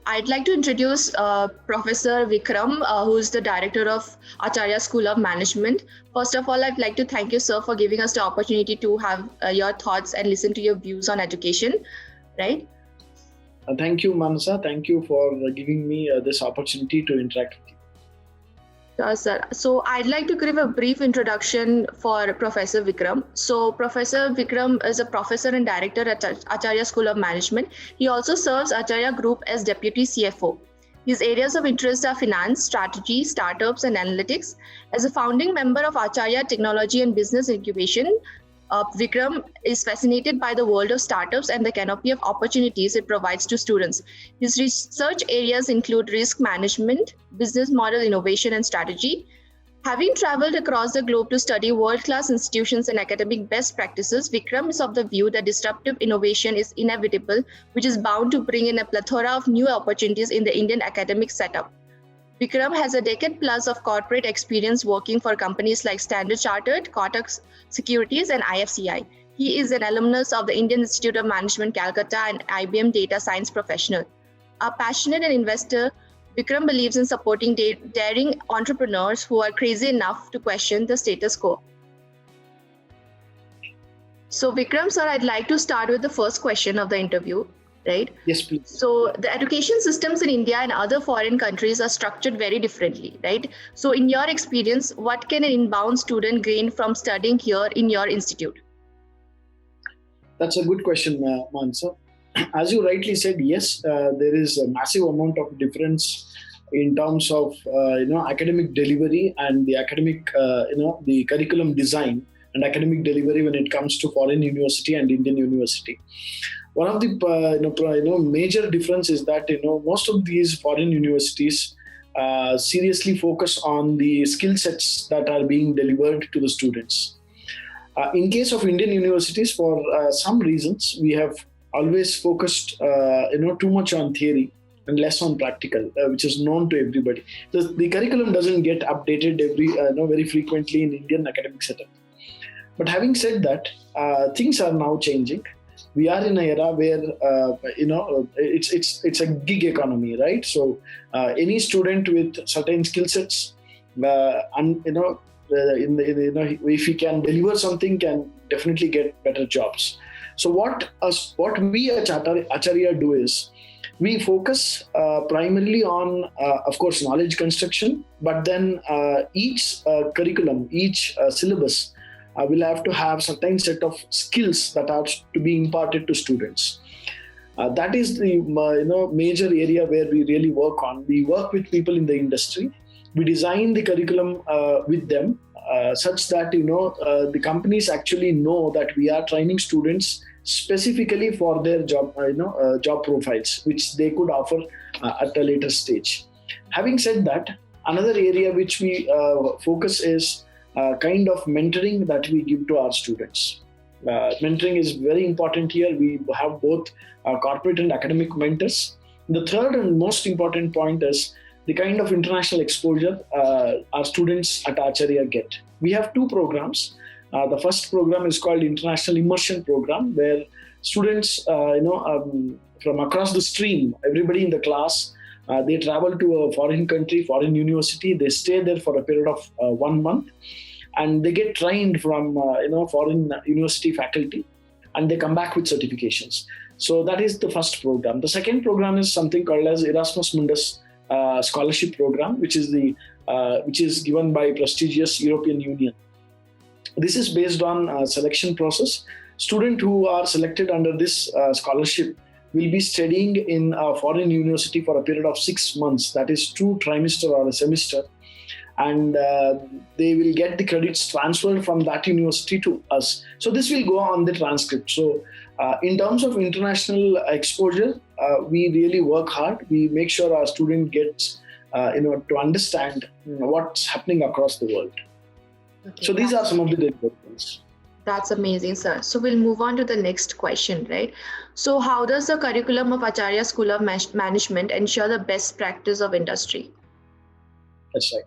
I'd like to introduce Professor Vikram, who is the director of Acharya School of Management. First of all, I'd like to thank you, sir, for giving us the opportunity to have your thoughts and listen to your views on education. Right? Thank you, Manasa. Thank you for giving me this opportunity to interact with you. Sure, sir. So I'd like to give a brief introduction for Professor Vikram. So Professor Vikram is a professor and director at Acharya School of Management. He also serves Acharya Group as Deputy CFO. His areas of interest are finance, strategy, startups, and analytics. As a founding member of Acharya Technology and Business Incubation, Vikram is fascinated by the world of startups and the canopy of opportunities it provides to students. His research areas include risk management, business model innovation, and strategy. Having traveled across the globe to study world-class institutions and academic best practices, Vikram is of the view that disruptive innovation is inevitable, which is bound to bring in a plethora of new opportunities in the Indian academic setup. Vikram has a decade plus of corporate experience working for companies like Standard Chartered, Kotak Securities, and IFCI. He is an alumnus of the Indian Institute of Management, Calcutta, and IBM data science professional. A passionate and investor, Vikram believes in supporting daring entrepreneurs who are crazy enough to question the status quo. So Vikram, sir, I'd like to start with the first question of the interview. Right? Yes, please. So the education systems in India and other foreign countries are structured very differently, right? So in your experience, what can an inbound student gain from studying here in your institute? That's a good question, Mansa. As you rightly said, yes, there is a massive amount of difference in terms of academic delivery and the academic the curriculum design and academic delivery when it comes to foreign university and Indian university. One of the major difference is that most of these foreign universities seriously focus on the skill sets that are being delivered to the students. In case of Indian universities, for some reasons, we have always focused too much on theory and less on practical, which is known to everybody. The curriculum doesn't get updated very frequently in Indian academic setup. But having said that, things are now changing. We are in an era where it's a gig economy, right? So any student with certain skill sets, if he can deliver something, can definitely get better jobs. So what we at Acharya do is we focus primarily on, of course, knowledge construction, but then each curriculum, each syllabus will have to have certain set of skills that are to be imparted to students. That is the major area where we really work on. We work with people in the industry. We design the curriculum with them such that the companies actually know that we are training students specifically for their job profiles, which they could offer at a later stage. Having said that, another area which we focus is kind of mentoring that we give to our students. Mentoring is very important here. We have both corporate and academic mentors. The third and most important point is the kind of international exposure our students at Acharya get. We have two programs. The first program is called International Immersion Program, where students from across the stream, everybody in the class, they travel to a foreign country, foreign university. They stay there for a period of 1 month, and they get trained from foreign university faculty, and they come back with certifications. So that is the first program. The second program is something called as Erasmus Mundus Scholarship Program, which is given by prestigious European Union. This is based on a selection process. Students who are selected under this scholarship will be studying in a foreign university for a period of 6 months, that is 2 trimester or a semester, and they will get the credits transferred from that university to us. So this will go on the transcript. So in terms of international exposure, we really work hard. We make sure our student gets to understand what's happening across the world. Okay, so these are some of the developments. That's amazing, sir. So we'll move on to the next question, right? So how does the curriculum of Acharya School of Management ensure the best practice of industry? That's right.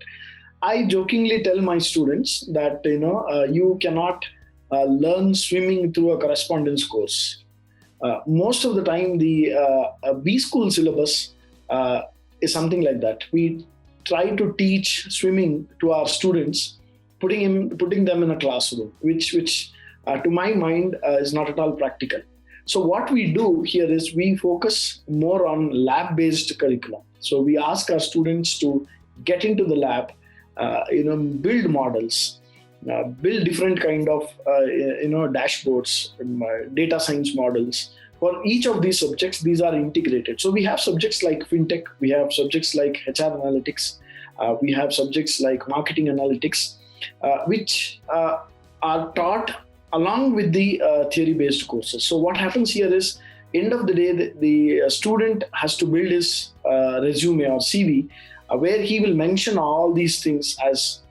I jokingly tell my students that you cannot learn swimming through a correspondence course. Most of the time, the B school syllabus is something like that. We try to teach swimming to our students, putting them in a classroom, which to my mind is not at all practical. So what we do here is we focus more on lab-based curriculum. So we ask our students to get into the lab, build models, build different kind of dashboards, data science models. For each of these subjects, these are integrated. So we have subjects like fintech, we have subjects like HR analytics, we have subjects like marketing analytics, which are taught along with the theory-based courses. So what happens here is, end of the day, the student has to build his resume or CV, where he will mention all these things as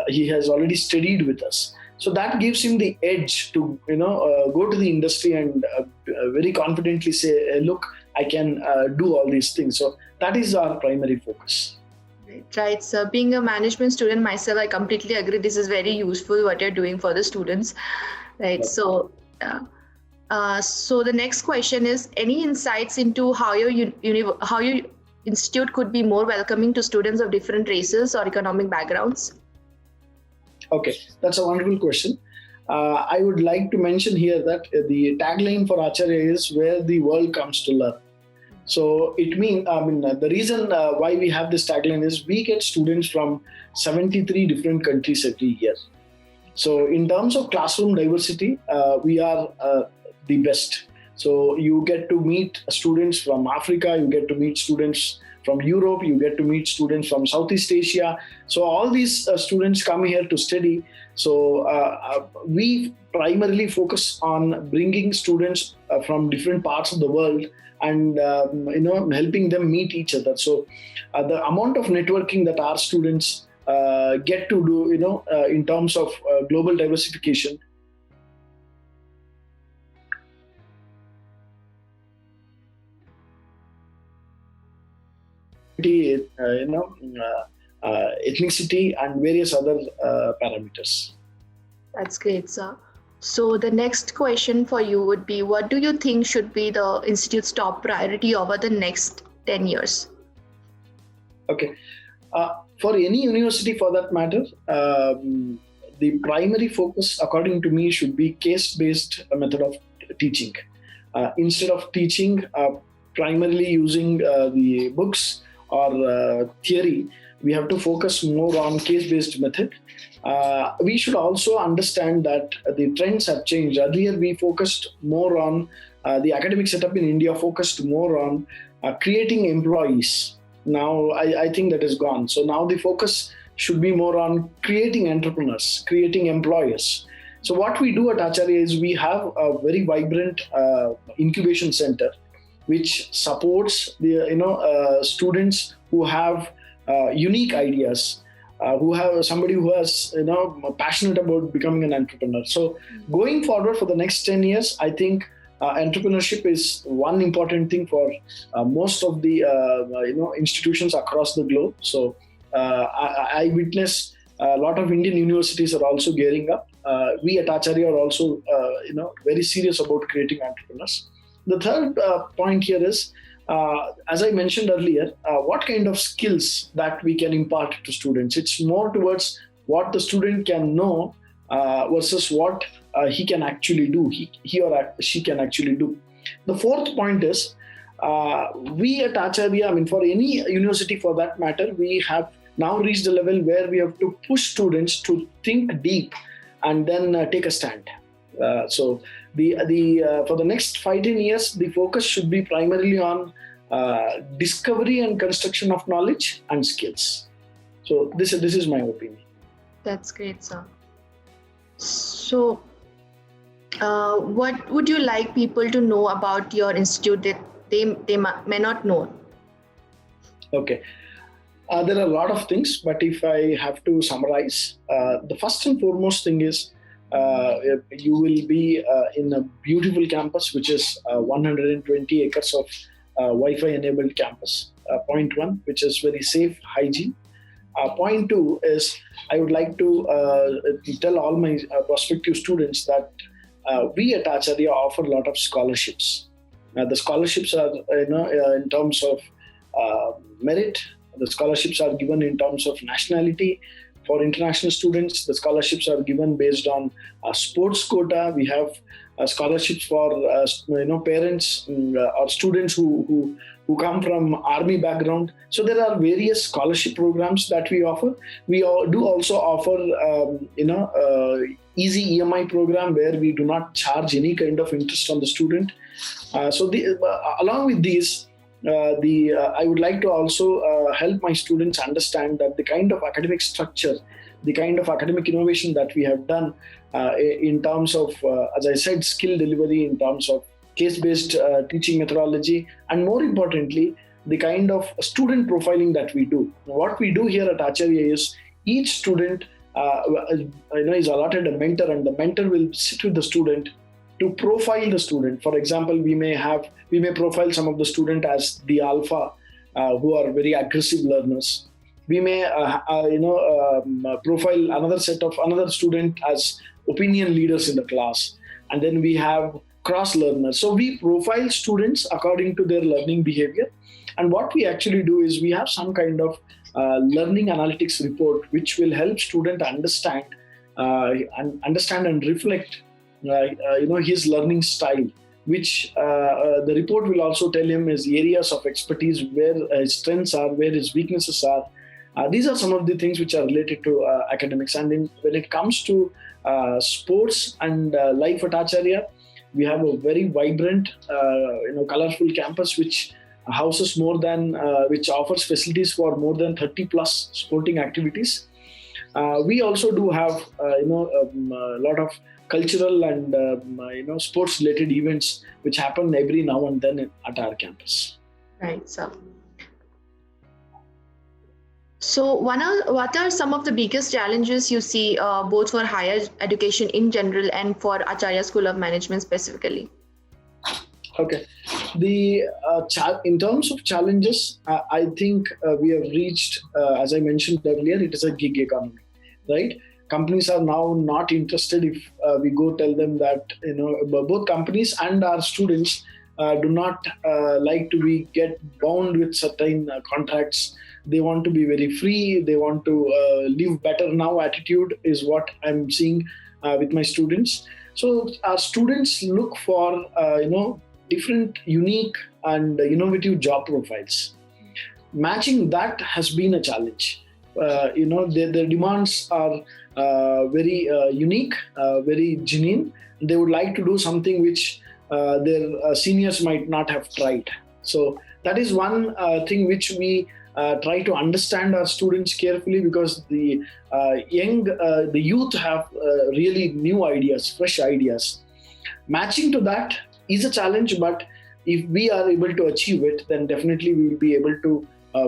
he has already studied with us. So that gives him the edge to go to the industry and very confidently say, look, I can do all these things. So that is our primary focus. Right. So being a management student myself, I completely agree. This is very useful what you're doing for the students. Right. So, so the next question is, any insights into how your institute could be more welcoming to students of different races or economic backgrounds? Okay, that's a wonderful question. I would like to mention here that the tagline for Acharya is where the world comes to learn. So it means, the reason why we have this tagline is we get students from 73 different countries every year. So in terms of classroom diversity, we are the best. So you get to meet students from Africa, you get to meet students from Europe, you get to meet students from Southeast Asia. So all these students come here to study. So we primarily focus on bringing students from different parts of the world and helping them meet each other. So the amount of networking that our students get to do, in terms of global diversification, ethnicity and various other parameters. That's great, sir. So the next question for you would be, what do you think should be the institute's top priority over the next 10 years? Okay. For any university for that matter, the primary focus, according to me, should be case-based method of teaching. Instead of teaching primarily using the books or theory, we have to focus more on case-based method. We should also understand that the trends have changed. Earlier, we focused more on the academic setup in India, focused more on creating employees. Now, I think that is gone. So now the focus should be more on creating entrepreneurs, creating employers. So what we do at Acharya is we have a very vibrant incubation center, which supports the students who have unique ideas, who have somebody who has passionate about becoming an entrepreneur. So going forward for the next 10 years, I think entrepreneurship is one important thing for most of the institutions across the globe. So I witness a lot of Indian universities are also gearing up. We at Acharya are also very serious about creating entrepreneurs. The third point here is, as I mentioned earlier, what kind of skills that we can impart to students. It's more towards what the student can know versus what he can actually do, he or she can actually do. The fourth point is, we at Acharya, for any university for that matter, we have now reached a level where we have to push students to think deep and then take a stand. So for the next 5-10 years, the focus should be primarily on discovery and construction of knowledge and skills. So this is my opinion. That's great, sir. So what would you like people to know about your institute that they may not know? Okay. There are a lot of things, but if I have to summarize, the first and foremost thing is you will be in a beautiful campus, which is 120 acres of Wi-Fi enabled campus. Point one, which is very safe, hygiene. Point two is I would like to tell all my prospective students that we at Acharya offer a lot of scholarships. The scholarships are, in terms of merit. The scholarships are given in terms of nationality. For international students, the scholarships are given based on sports quota. We have scholarships for parents or students who come from army background. So there are various scholarship programs that we offer. We do also offer easy EMI program where we do not charge any kind of interest on the student. Along with these, I would like to also help my students understand that the kind of academic structure, the kind of academic innovation that we have done in terms of, as I said, skill delivery, in terms of case-based teaching methodology, and more importantly, the kind of student profiling that we do. What we do here at Acharya is each student is allotted a mentor, and the mentor will sit with the student to profile the student. For example, we may profile some of the student as the alpha, who are very aggressive learners. We may profile another student as opinion leaders in the class, and then we have cross learners. So we profile students according to their learning behavior. And what we actually do is we have some kind of learning analytics report which will help student understand and reflect his learning style, which the report will also tell him his areas of expertise, where his strengths are, where his weaknesses are. These are some of the things which are related to academics. And when it comes to sports and life at Acharya, we have a very vibrant, colorful campus which houses which offers facilities for more than 30 plus sporting activities. We also do have a lot of cultural and sports related events which happen every now and then at our campus. Right, so what are some of the biggest challenges you see both for higher education in general and for Acharya School of Management specifically? Okay, in terms of challenges, I think we have reached, as I mentioned earlier, it is a gig economy, right? Companies are now not interested if we go tell them that, both companies and our students do not like to get bound with certain contracts. They want to be very free. They want to live better now attitude is what I'm seeing with my students. So our students look for, different, unique and innovative job profiles. Matching that has been a challenge. Their demands are very unique, very genuine. They would like to do something which their seniors might not have tried. So that is one thing which we try to understand our students carefully, because the youth have really new ideas, fresh ideas. Matching to that is a challenge, but if we are able to achieve it, then definitely we will be able to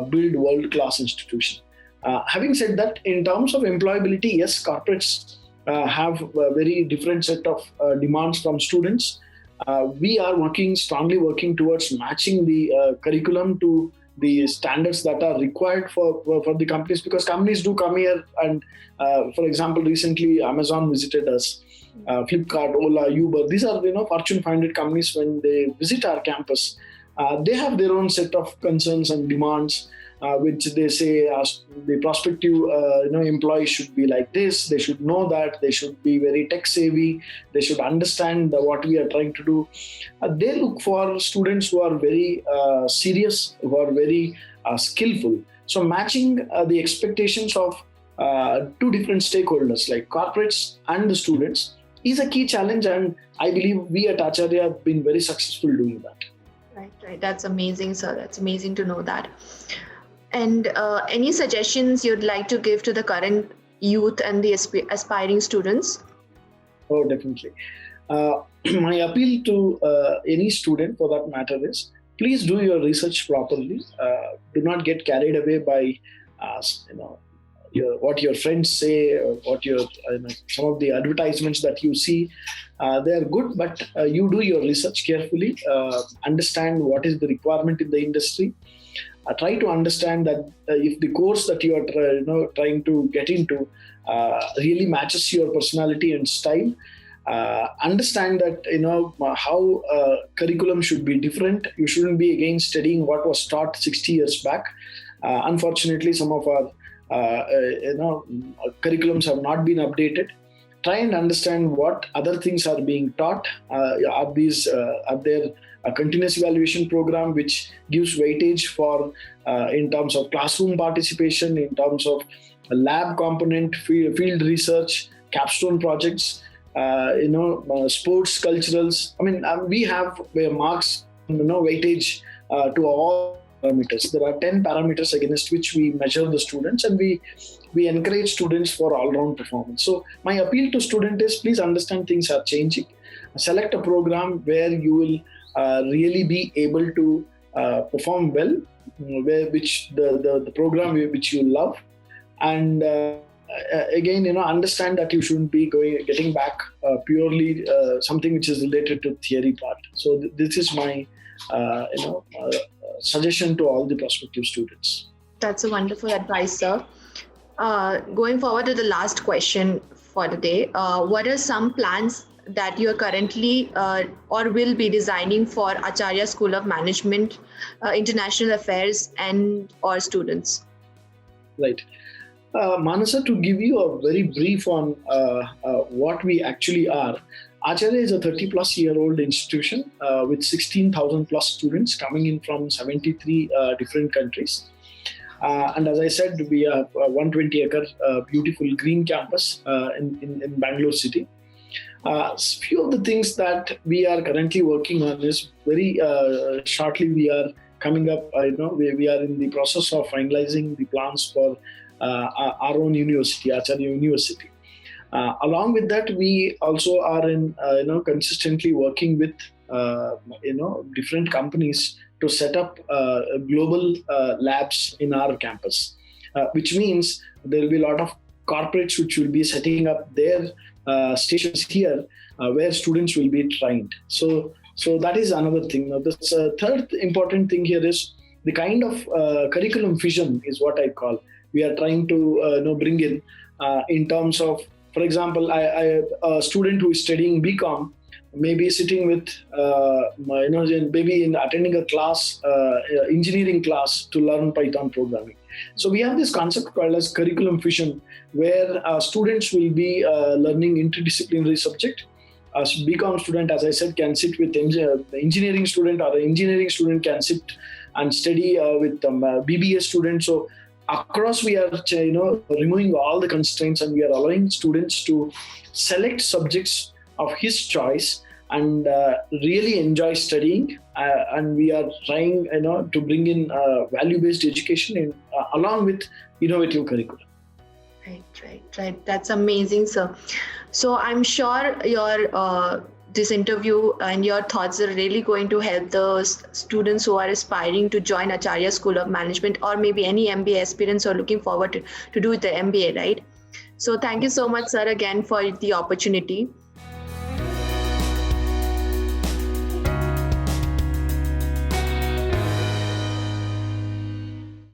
build world-class institution. Having said that, in terms of employability, yes, corporates have a very different set of demands from students. We are strongly working towards matching the curriculum to the standards that are required for the companies, because companies do come here and, for example, recently Amazon visited us, Flipkart, Ola, Uber. These are Fortune 500 companies. When they visit our campus, they have their own set of concerns and demands, which they say the prospective employee should be like this. They should know that. They should be very tech savvy. They should understand what we are trying to do. They look for students who are very serious, who are very skillful. So matching the expectations of two different stakeholders like corporates and the students is a key challenge, and I believe we at Acharya have been very successful doing that. Right. That's amazing, sir. That's amazing to know that. And any suggestions you'd like to give to the current youth and the aspiring students? Oh, definitely. My appeal to any student, for that matter, is please do your research properly. Do not get carried away by what your friends say, or what some of the advertisements that you see. They are good, but you do your research carefully. Understand what is the requirement in the industry. Try to understand that if the course that you are trying to get into really matches your personality and style, understand that how curriculum should be different. You shouldn't be again studying what was taught 60 years back. Unfortunately, some of our curriculums have not been updated. Try and understand what other things are being taught. Are there a continuous evaluation program which gives weightage for in terms of classroom participation, in terms of lab component, field research, capstone projects, sports, culturals. I mean, we have marks, weightage to all parameters. There are 10 parameters against which we measure the students, and we encourage students for all-round performance. So my appeal to students is, please understand things are changing. Select a program where you will really be able to perform well, which the program which you love, and again, understand that you shouldn't be getting back purely something which is related to theory part. So this is my suggestion to all the prospective students. That's a wonderful advice, sir. Going forward to the last question for the day, what are some plans that you are currently or will be designing for Acharya School of Management, International Affairs, and or students? Right. Manasa, to give you a very brief on what we actually are, Acharya is a 30-plus-year-old institution with 16,000 plus students coming in from 73 different countries. And as I said, we have a 120-acre beautiful green campus in Bangalore city. Few of the things that we are currently working on is very shortly we are coming up. We are in the process of finalizing the plans for our own university, Acharya University. Along with that, we also are in consistently working with different companies to set up global labs in our campus, which means there will be a lot of corporates which will be setting up their stations here where students will be trained. So that is another thing. Now, the third important thing here is the kind of curriculum vision is what I call. We are trying to bring in terms of, for example, a student who is studying BCom may be sitting with, maybe in attending a class, engineering class to learn Python programming. So we have this concept called as curriculum fusion, where students will be learning interdisciplinary subject. A BCom student, as I said, can sit with the engineering student, or an engineering student can sit and study with BBA student. So across, we are removing all the constraints, and we are allowing students to select subjects of his choice and really enjoy studying. And we are trying to bring in value-based education along with innovative curriculum. Right. That's amazing, sir. So I'm sure your this interview and your thoughts are really going to help the students who are aspiring to join Acharya School of Management, or maybe any MBA aspirants who are looking forward to do the MBA, right? So thank you so much, sir, again for the opportunity.